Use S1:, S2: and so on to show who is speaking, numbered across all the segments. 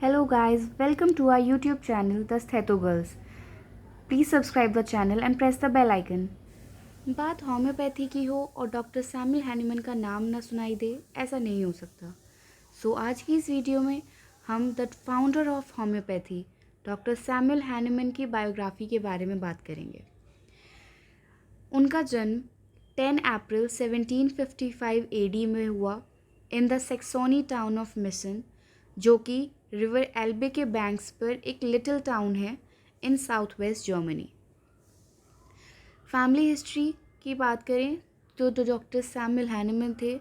S1: Hello guys, welcome to our YouTube channel The Stheto Girls. Please subscribe the channel and press the bell icon. बात homeopathy की हो और doctor Samuel Hahnemann का नाम ना सुनाई दे, ऐसा नहीं हो सकता। आज की इस वीडियो में हम the founder of homeopathy doctor Samuel Hahnemann की बायोग्राफी के बारे में बात करेंगे। उनका जन्म 10 अप्रैल 1755 एडी में हुआ in the Saxony town of Meissen, जो कि रिवर एल्बे के बैंक्स पर एक लिटिल टाउन है in south west Germany. Family history की बात करें तो जो डॉक्टर सैमुअल हैनीमन थे,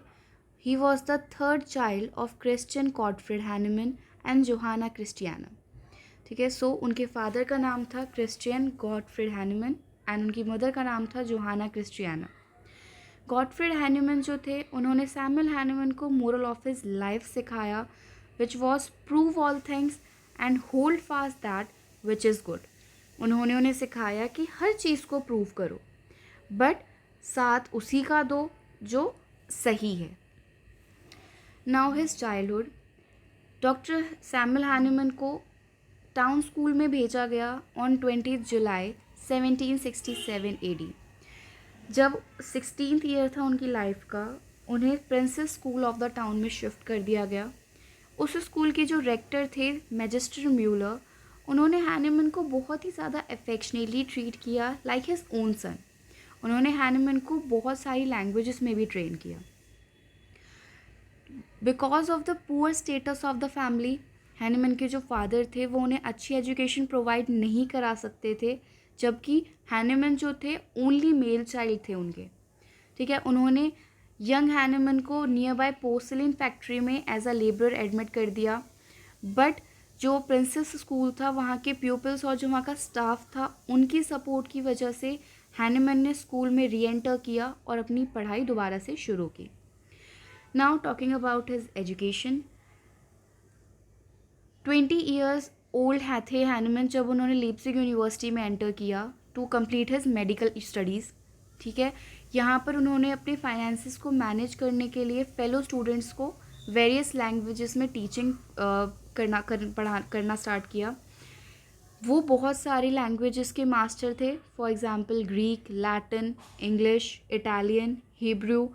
S1: he was the third child of Christian Gottfried Hahnemann and Johanna Christiana. ठीक है, उनके फादर का नाम था क्रिश्चियन गॉडफ्रिड हैनीमन एंड उनकी मदर का नाम था जोहाना क्रिस्टियाना। गॉडफ्रिड हैनीमन जो थे, उन्होंने सैमुअल हैनीमन को मोरल ऑफ हिज लाइफ सिखाया, which was prove all things and hold fast that which is good. उन्होंने उन्हें सिखाया कि हर चीज़ को प्रूव करो, बट साथ उसी का दो जो सही है। Now his childhood, doctor Samuel Hahnemann को टाउन स्कूल में भेजा गया ऑन 20 जुलाई 1767 एडी। जब 16th ईयर था उनकी लाइफ का, उन्हें princess school of the town में शिफ्ट कर दिया गया। उस स्कूल के जो रेक्टर थे मैजिस्टर म्यूलर, उन्होंने हैनीमन को बहुत ही ज़्यादा अफेक्शनेटली ट्रीट किया लाइक हिज ओन सन। उन्होंने हैनीमन को बहुत सारी लैंग्वेजेस में भी ट्रेन किया। Because of the poor status of the family, Hahnemann के जो फादर थे वो उन्हें अच्छी एजुकेशन प्रोवाइड नहीं करा सकते थे, जबकि हैनीमन जो थे ओनली मेल चाइल्ड थे उनके। ठीक है, उन्होंने यंग हैनीमन को नियर बाय पोर्सलिन फैक्ट्री में एज अ लेबरर एडमिट कर दिया, बट जो प्रिंसेस स्कूल था वहाँ के प्यूपल्स और जो वहाँ का स्टाफ था, उनकी सपोर्ट की वजह से हैनीमन ने स्कूल में री एंटर किया और अपनी पढ़ाई दोबारा से शुरू की। Now talking about his education, 20 years old Hahnemann हैनीमन जब उन्होंने लीप्जिग यूनिवर्सिटी में एंटर किया to complete his medical studies. ठीक है, यहाँ पर उन्होंने अपने फाइनेंसिस को मैनेज करने के लिए फेलो स्टूडेंट्स को वेरियस लैंग्वेजेस में टीचिंग करना स्टार्ट किया। वो बहुत सारी लैंग्वेजेस के मास्टर थे, for example Greek, Latin, English, Italian, Hebrew,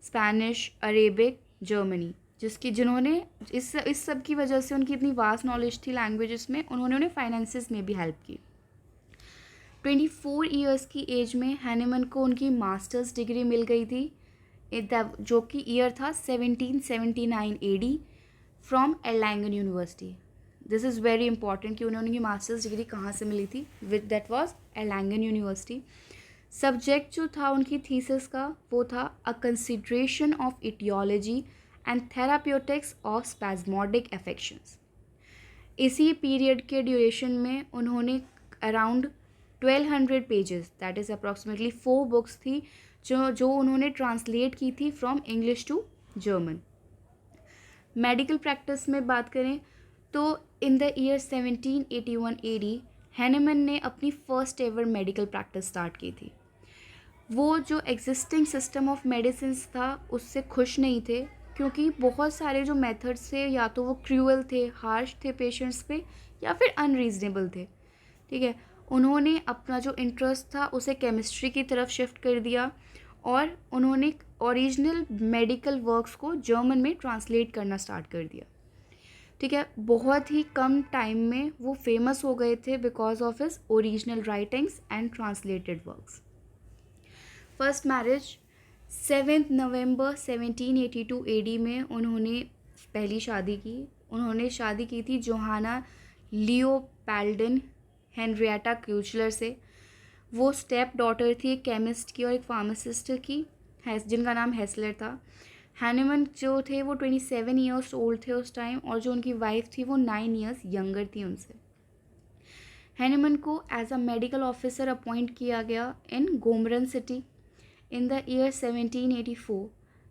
S1: Spanish, Arabic, Germany, जिन्होंने इस सब की वजह से उनकी इतनी वास्ट नॉलेज थी लैंग्वेजेस में, उन्होंने उन्हें फाइनेंसिस में भी हेल्प की। 24 ईयर्स की एज में हैनीमन को उनकी मास्टर्स डिग्री मिल गई थी, जो कि ईयर था 1779 AD from Erlangen university. This is very important कि उन्हें उनकी मास्टर्स डिग्री कहाँ से मिली थी, with that was Erlangen university. Subject जो था उनकी थीसिस का वो था a consideration of aetiology and therapeutics of spasmodic affections. इसी पीरियड के ड्यूरेशन में उन्होंने around 1200 pages, that is approximately 4 books थी जो उन्होंने ट्रांसलेट की थी from English to German. Medical practice में बात करें तो in the year 1781 AD Hahnemann ने अपनी first ever medical practice start की थी। वो जो एग्जिस्टिंग सिस्टम ऑफ मेडिसिन था उससे खुश नहीं थे, क्योंकि बहुत सारे जो मेथड्स थे या तो वो क्रूअल थे, हार्श थे पेशेंट्स पे, या फिर अनरीजनेबल थे। ठीक है, उन्होंने अपना जो इंटरेस्ट था उसे केमिस्ट्री की तरफ शिफ्ट कर दिया और उन्होंने ओरिजिनल मेडिकल वर्क्स को जर्मन में ट्रांसलेट करना स्टार्ट कर दिया। ठीक है, बहुत ही कम टाइम में वो फेमस हो गए थे because of his original writings and translated works. First marriage 7 नवंबर 1782 एडी में उन्होंने पहली शादी की। उन्होंने शादी की थी जोहाना लियोपाल्डिन हेनरिएटा क्यूचलर से। वो स्टेप डॉटर थी एक केमिस्ट की और एक फार्मासिस्ट की, जिनका नाम हेसलर था। हैनीमन जो थे वो 27 ईयर्स ओल्ड थे उस टाइम, और जो उनकी वाइफ थी वो 9 ईयर्स यंगर थी उनसे। हैनीमन को as a medical officer appoint किया गया in Gommern city. In the year 1784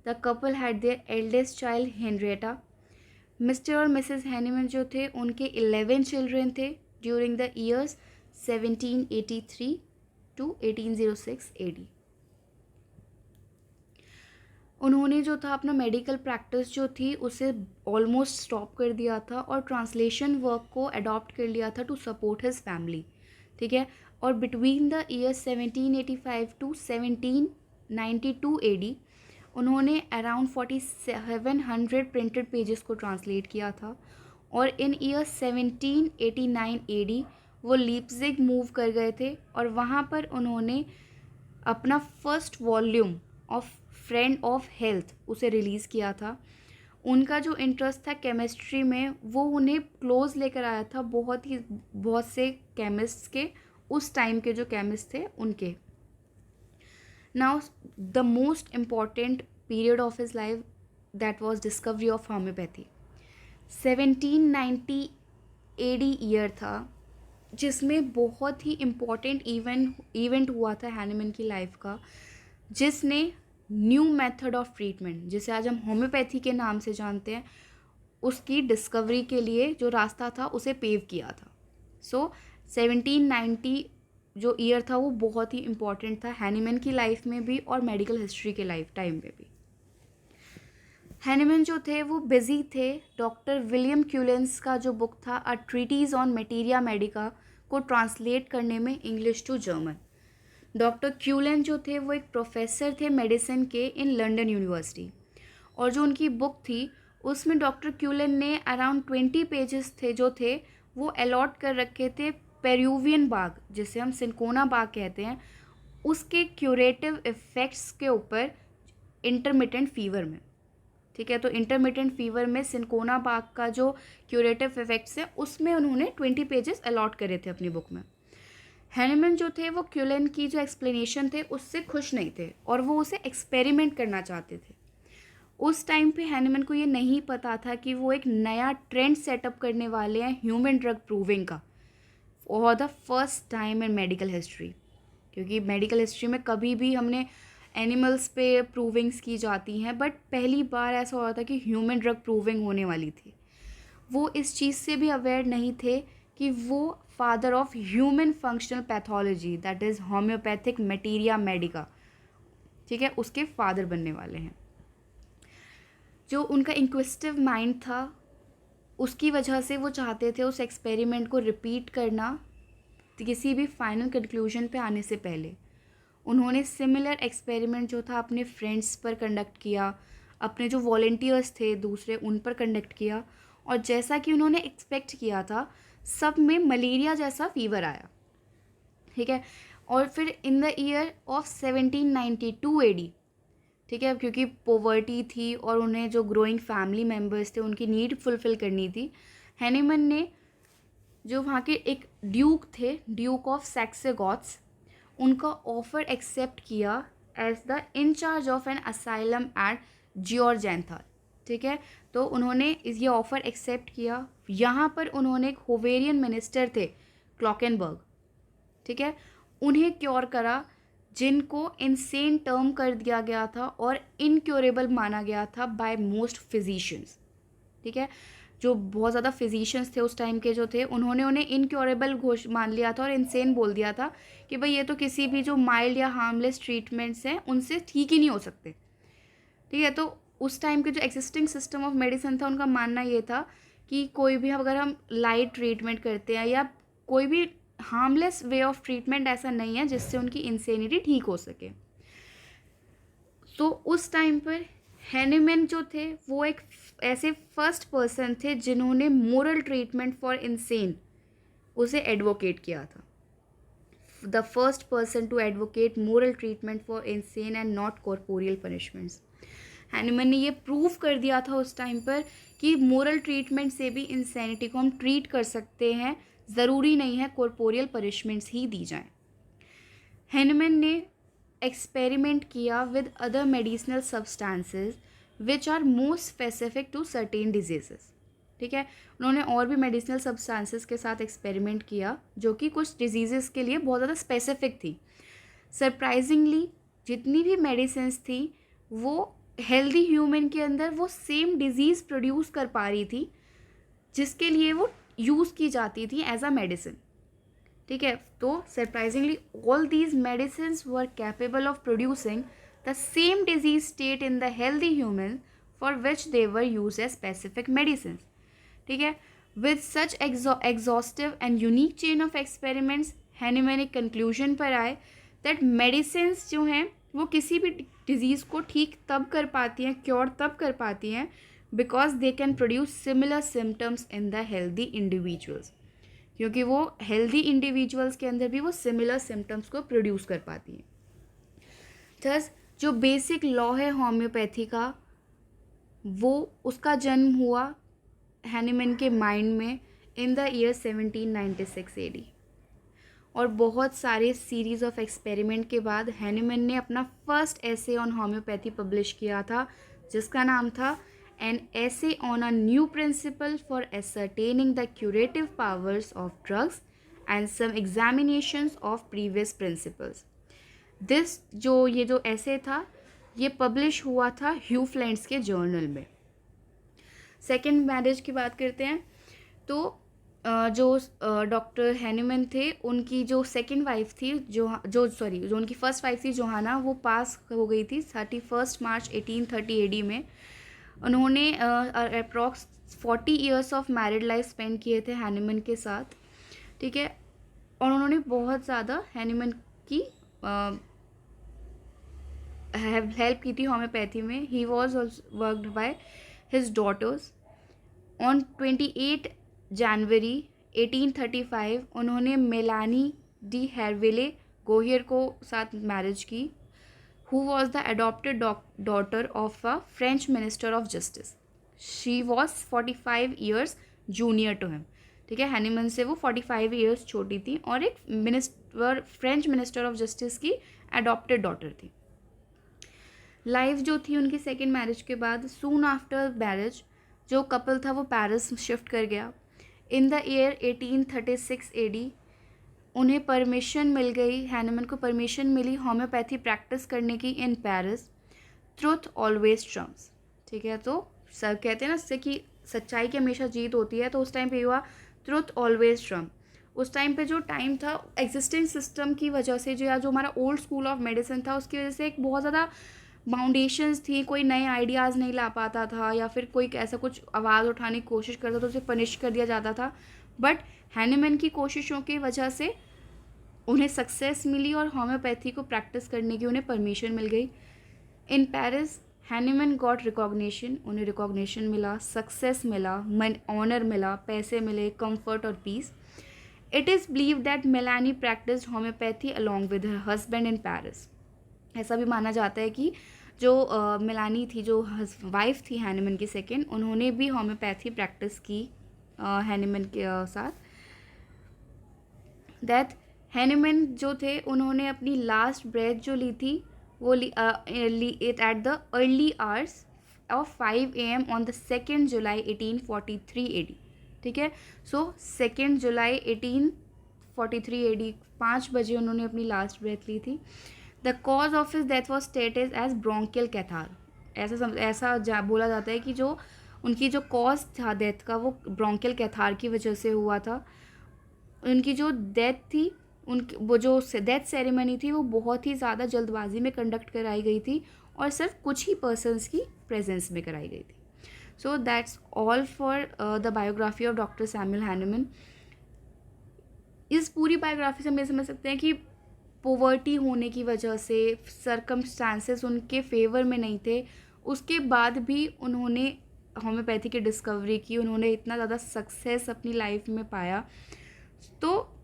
S1: the couple had their eldest child Henrietta. Mister और मिसेस हैनीमन जो थे उनके 11 चिल्ड्रेन थे during the years 1783 to 1806 AD. उन्होंने जो था अपना मेडिकल प्रैक्टिस जो थी उसे ऑलमोस्ट स्टॉप कर दिया था और ट्रांसलेशन वर्क को अडॉप्ट कर लिया था टू सपोर्ट हिज फैमिली, ठीक है। और between the year 1785 to 1792 AD उन्होंने अराउंड 4700 प्रिंटेड पेजेस को ट्रांसलेट किया था। और इन ईयर 1789 एडी वो लीप्जिग मूव कर गए थे और वहाँ पर उन्होंने अपना first volume of friend of health उसे रिलीज़ किया था। उनका जो इंटरेस्ट था केमिस्ट्री में वो उन्हें क्लोज लेकर आया था बहुत से केमिस्ट्स के, उस टाइम के जो केमिस्ट थे उनके। Now the most important period of his life that was discovery of homeopathy. 1790 AD year था जिसमें बहुत ही इम्पॉर्टेंट इवेंट हुआ था हैनिमन की लाइफ का, जिसने न्यू मेथड ऑफ ट्रीटमेंट, जिसे आज हम होम्योपैथी के नाम से जानते हैं, उसकी डिस्कवरी के लिए जो रास्ता था उसे पेव किया था। सो 1790 जो ईयर था वो बहुत ही इम्पॉर्टेंट था हैनिमन की लाइफ में भी और मेडिकल हिस्ट्री के लाइफ टाइम में भी। हैनिमन जो थे वो बिजी थे। डॉक्टर विलियम क्यूलेंस का जो बुक था अ ट्रीटीज ऑन मटीरिया मेडिका को ट्रांसलेट करने में इंग्लिश टू जर्मन। डॉक्टर क्यूलेन जो थे वो एक प्रोफेसर थे मेडिसिन के इन लंदन यूनिवर्सिटी, और जो उनकी बुक थी उसमें डॉक्टर क्यूलेन ने अराउंड 20 पेजेस थे जो थे वो अलॉट कर रखे थे पेरुवियन बाग, जिसे हम सिनकोना बाग कहते हैं, उसके क्यूरेटिव इफ़ेक्ट्स के ऊपर इंटरमिटेंट फीवर में, ठीक है। तो इंटरमिटेंट फीवर में सिनकोना बाग का जो क्यूरेटिव इफ़ेक्ट्स है उसमें उन्होंने 20 पेजेस अलॉट करे थे अपनी बुक में। हैनिमन जो थे वो क्यूलेन की जो एक्सप्लेनेशन थे उससे खुश नहीं थे और वो उसे एक्सपेरिमेंट करना चाहते थे। उस टाइम पे हैनिमन को ये नहीं पता था कि वो एक नया ट्रेंड सेटअप करने वाले हैं ह्यूमन ड्रग प्रूविंग का for the first time in medical history, क्योंकि मेडिकल हिस्ट्री में कभी भी हमने एनिमल्स पे प्रूविंग्स की जाती हैं, बट पहली बार ऐसा हो रहा था कि ह्यूमन ड्रग प्रूविंग होने वाली थी। वो इस चीज़ से भी अवेयर नहीं थे कि वो father of human functional pathology that is homeopathic materia Medica, ठीक है, उसके फादर बनने वाले हैं। जो उनका इंक्विजिटिव माइंड था उसकी वजह से वो चाहते थे उस एक्सपेरिमेंट को रिपीट करना किसी भी फाइनल कंक्लूजन पे आने से पहले। उन्होंने सिमिलर एक्सपेरिमेंट जो था अपने फ्रेंड्स पर कंडक्ट किया, अपने जो वॉलेंटियर्स थे दूसरे उन पर कंडक्ट किया, और जैसा कि उन्होंने एक्सपेक्ट किया था सब में मलेरिया जैसा फीवर आया, ठीक है। और फिर in the year of 1792 AD, ठीक है, क्योंकि पॉवर्टी थी और उन्हें जो ग्रोइंग फैमिली मेम्बर्स थे उनकी नीड फुलफ़िल करनी थी, हैनिमन ने जो वहाँ के एक ड्यूक थे, ड्यूक ऑफ सैक्सेगॉथ्स, उनका ऑफ़र एक्सेप्ट किया as the in charge of an asylum at Georgenthal, ठीक है। तो उन्होंने ये ऑफ़र एक्सेप्ट किया। यहाँ पर उन्होंने एक होवेरियन मिनिस्टर थे क्लॉकेनबर्ग, ठीक है, उन्हें क्योर करा, जिनको इनसेन टर्म कर दिया गया था और इनक्योरेबल माना गया था बाय मोस्ट फिजिशियंस, ठीक है। जो बहुत ज़्यादा फिजिशियंस थे उस टाइम के जो थे उन्होंने उन्हें इनक्योरेबल मान लिया था और इनसेन बोल दिया था कि भाई ये तो किसी भी जो माइल्ड या हार्मलेस ट्रीटमेंट्स हैं उनसे ठीक ही नहीं हो सकते, ठीक है। तो उस टाइम के जो एग्जिस्टिंग सिस्टम ऑफ मेडिसिन था उनका मानना ये था कि कोई भी अगर हम लाइट ट्रीटमेंट करते हैं या कोई भी हार्मलेस वे ऑफ ट्रीटमेंट ऐसा नहीं है जिससे उनकी इंसेनिटी ठीक हो सके। तो उस टाइम पर हैनिमन जो थे वो एक ऐसे फर्स्ट पर्सन थे जिन्होंने मोरल ट्रीटमेंट फॉर इंसेन उसे एडवोकेट किया था, the first person to advocate moral treatment for insane and not corporeal punishments. Hahnemann ने ये प्रूव कर दिया था उस टाइम पर कि मोरल ट्रीटमेंट से भी इंसैनिटी को हम ट्रीट कर सकते हैं, ज़रूरी नहीं है कॉर्पोरियल पनिशमेंट्स ही दी जाएं। हैनिमन ने एक्सपेरिमेंट किया with other medicinal substances which are more specific to certain diseases, ठीक है। उन्होंने और भी मेडिसिनल सब्सटेंसेस के साथ एक्सपेरिमेंट किया जो कि कुछ डिजीज़ेस के लिए बहुत ज़्यादा स्पेसिफिक थी। सरप्राइजिंगली जितनी भी मेडिसिन थी वो हेल्दी ह्यूमन के अंदर वो सेम डिजीज़ प्रोड्यूस कर पा रही थी जिसके लिए वो यूज़ की जाती थी एज अ मेडिसिन, ठीक है। तो surprisingly all these medicine were capable of producing the same disease state in the healthy humans for which they were used as specific medicines. ठीक है. With such exhaustive and unique chain of experiments, Hahnemann एक conclusion पर आए that medicines जो हैं वो किसी भी डिजीज़ को ठीक तब कर पाती हैं, क्योर तब कर पाती हैं, because they can produce similar symptoms in the healthy individuals, क्योंकि वो हेल्दी इंडिविजुअल्स के अंदर भी वो सिमिलर सिम्टम्स को प्रोड्यूस कर पाती हैं. थस जो बेसिक लॉ है होम्योपैथी का, वो उसका जन्म हुआ हैनीमैन के माइंड में इन द ईयर 1796 AD. और बहुत सारे सीरीज़ ऑफ एक्सपेरिमेंट के बाद हैनीमैन ने अपना first essay on homeopathy publish किया था, जिसका नाम था an essay on a new principle for ascertaining the curative powers of drugs and some examinations of previous principles. ये जो एसे था ये पब्लिश हुआ था ह्यू फ्लेंट्स के जर्नल में. सेकेंड मैरिज की बात करते हैं तो जो डॉक्टर हैनीमैन थे, उनकी जो सेकंड वाइफ थी जो उनकी फर्स्ट वाइफ थी जोहाना, वो पास हो गई थी 31 मार्च 1830 AD में. उन्होंने approx 40 years of married life spend किए थे हैनीमैन के साथ. ठीक है. और उन्होंने बहुत ज़्यादा हैनीमैन की हेल्प की थी होम्योपैथी में. He was worked by his daughters. On 28 January 1835 उन्होंने मेलानी डी हेरविले गोहियर को साथ मैरिज की, who was the adopted daughter of a French minister of justice. She was 45 years junior to him. ठीक है. हैनीमैन से वो 45 ईयर्स छोटी थी और एक फ्रेंच मिनिस्टर ऑफ जस्टिस की अडॉप्टेड डॉटर थी. लाइफ जो थी उनकी सेकेंड मैरिज के बाद, सून आफ्टर मैरिज जो कपल था वो पेरिस शिफ्ट कर गया. इन द ईयर 1836 AD उन्हें परमिशन मिल गई, हैनीमैन को परमिशन मिली होम्योपैथी प्रैक्टिस करने की in Paris. Truth always Trump's. ठीक है. तो सब कहते हैं ना इससे कि सच्चाई की हमेशा जीत होती है, तो उस टाइम पे हुआ ट्रुथ ऑलवेज ट्रम्प. उस टाइम पे जो टाइम था एग्जिस्टिंग सिस्टम की वजह से, जो हमारा ओल्ड स्कूल ऑफ मेडिसिन था उसकी वजह से एक बहुत ज़्यादा बाउंडेशंस थी, कोई नए आइडियाज़ नहीं ला पाता था, या फिर कोई ऐसा कुछ आवाज़ उठाने की कोशिश करता तो उसे पनिश कर दिया जाता था. बट हैनीमैन की कोशिशों की वजह से उन्हें सक्सेस मिली और होम्योपैथी को प्रैक्टिस करने की उन्हें परमिशन मिल गई. In Paris Hahnemann got recognition. उन्हें रिकॉग्निशन मिला, सक्सेस मिला, ऑनर मिला, पैसे मिले, कंफर्ट और peace. It is believe that Melanie practice homeopathy along with her husband in Paris. ऐसा भी माना जाता है कि जो मेलानी थी, जो वाइफ थी हैनीमैन की सेकेंड, उन्होंने भी होम्योपैथी प्रैक्टिस की हैनीमैन के साथ. दैट हैनीमैन जो थे उन्होंने अपनी लास्ट ब्रेथ जो ली थी वो it at the early hours of 5 AM on the 2 July 1843 AD. ठीक है. सो 2 जुलाई 1843 AD 5 बजे उन्होंने अपनी लास्ट ब्रेथ ली थी. The cause of his death was stated as bronchial catarrh. ऐसा बोला जाता है कि जो उनकी जो कॉज था डेथ का वो ब्रोंकियल कैथार की वजह से हुआ था. उनकी जो डेथ थी, उनकी वो जो डेथ सेरेमनी थी वो बहुत ही ज़्यादा जल्दबाजी में कंडक्ट कराई गई थी और सिर्फ कुछ ही पर्सन्स की प्रेजेंस में कराई गई थी. So that's all for the biography of doctor Samuel Hahnemann. इस पूरी बायोग्राफी से हम ये समझ सकते हैं कि पॉवर्टी होने की वजह से, सर्कमस्टांसेस उनके फेवर में नहीं थे, उसके बाद भी उन्होंने होम्योपैथी की डिस्कवरी की, उन्होंने इतना ज़्यादा सक्सेस अपनी लाइफ में पाया. तो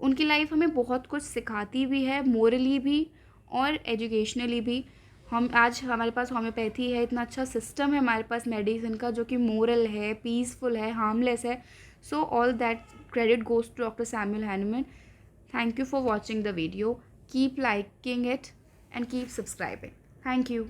S1: उनकी लाइफ हमें बहुत कुछ सिखाती भी है, मोरली भी और एजुकेशनली भी. हम आज हमारे पास होम्योपैथी है, इतना अच्छा सिस्टम है हमारे पास मेडिसिन का जो कि मोरल है, पीसफुल है, हार्मलेस है. So all that credit goes to Dr. Samuel Hahnemann. Thank you for watching the video. Keep liking it and keep subscribing. Thank you.